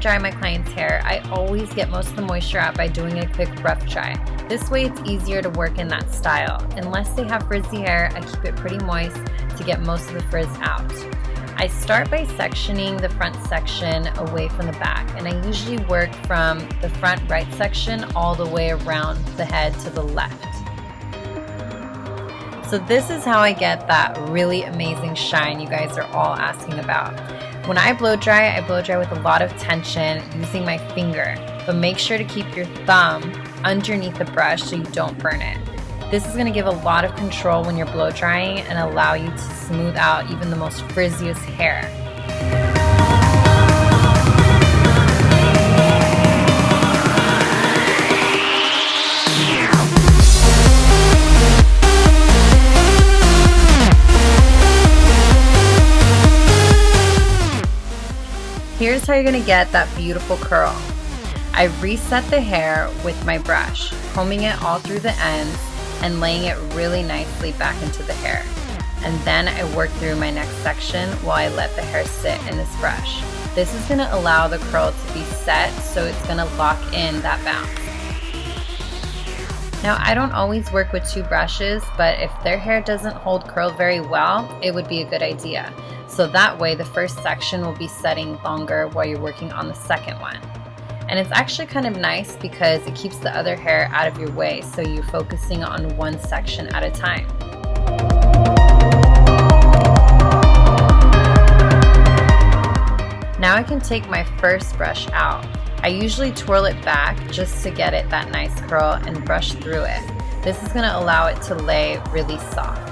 dry my client's hair, I always get most of the moisture out by doing a quick rough dry. This way it's easier to work in that style. Unless they have frizzy hair, I keep it pretty moist to get most of the frizz out. I start by sectioning the front section away from the back, and I usually work from the front right section all the way around the head to the left. So this is how I get that really amazing shine you guys are all asking about. When I blow dry with a lot of tension using my finger, but make sure to keep your thumb underneath the brush so you don't burn it. This is going to give a lot of control when you're blow drying and allow you to smooth out even the most frizziest hair. Here's how you're going to get that beautiful curl. I reset the hair with my brush, combing it all through the ends and laying it really nicely back into the hair. And then I work through my next section while I let the hair sit in this brush. This is going to allow the curl to be set, so it's going to lock in that bounce. Now, I don't always work with two brushes, but if their hair doesn't hold curl very well, it would be a good idea. So that way the first section will be setting longer while you're working on the second one. And it's actually kind of nice because it keeps the other hair out of your way, so you're focusing on one section at a time. Now I can take my first brush out. I usually twirl it back just to get it that nice curl and brush through it. This is going to allow it to lay really soft.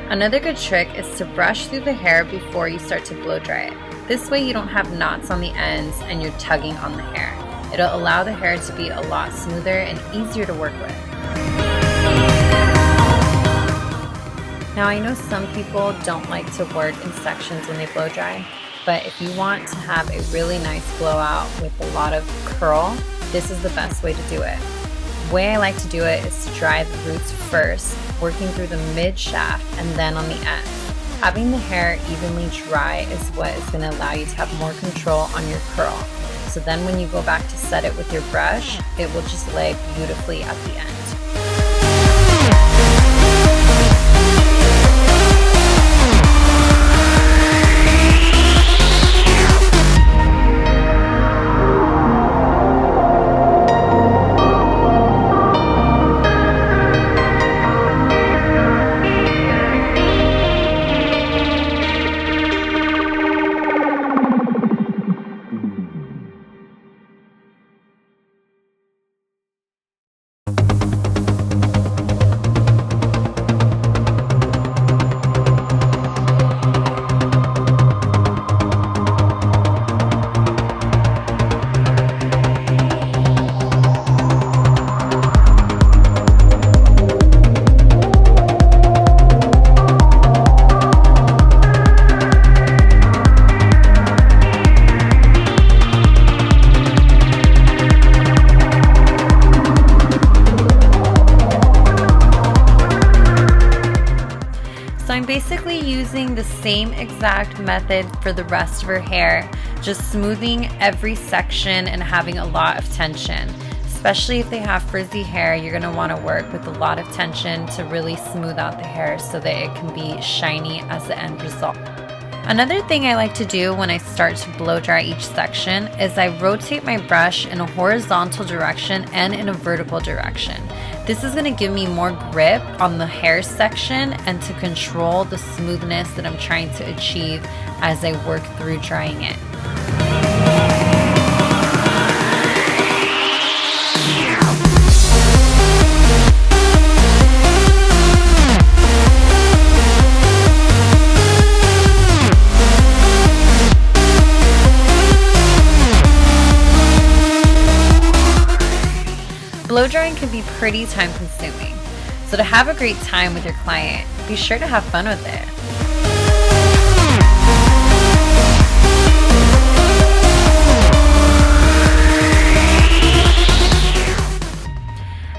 Another good trick is to brush through the hair before you start to blow dry it. This way you don't have knots on the ends and you're tugging on the hair. It'll allow the hair to be a lot smoother and easier to work with. Now I know some people don't like to work in sections when they blow dry, but if you want to have a really nice blowout with a lot of curl, this is the best way to do it. The way I like to do it is to dry the roots first, working through the mid shaft and then on the end. Having the hair evenly dry is what is going to allow you to have more control on your curl. So then when you go back to set it with your brush, it will just lay beautifully at the end. I'm basically using the same exact method for the rest of her hair, just smoothing every section and having a lot of tension. Especially if they have frizzy hair, you're going to want to work with a lot of tension to really smooth out the hair so that it can be shiny as the end result. Another thing I like to do when I start to blow dry each section is I rotate my brush in a horizontal direction and in a vertical direction. This is going to give me more grip on the hair section and to control the smoothness that I'm trying to achieve as I work through drying it. Blow drying can be pretty time consuming. So to have a great time with your client, be sure to have fun with it.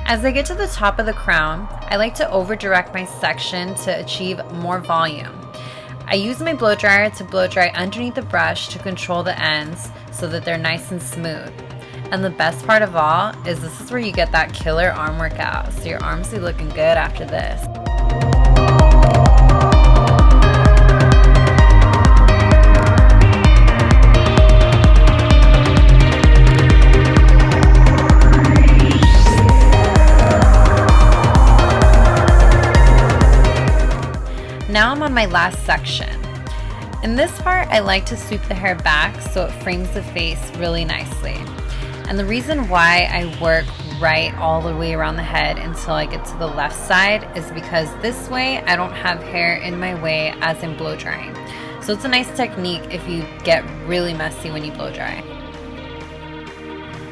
As I get to the top of the crown, I like to over direct my section to achieve more volume. I use my blow dryer to blow dry underneath the brush to control the ends so that they're nice and smooth. And the best part of all is this is where you get that killer arm workout, so your arms will be looking good after this. Now I'm on my last section. In this part, I like to sweep the hair back so it frames the face really nicely. And the reason why I work right all the way around the head until I get to the left side is because this way I don't have hair in my way as I'm blow drying. So it's a nice technique if you get really messy when you blow dry.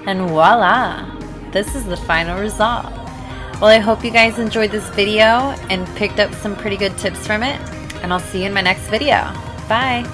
And voila! This is the final result. Well, I hope you guys enjoyed this video and picked up some pretty good tips from it, and I'll see you in my next video. Bye!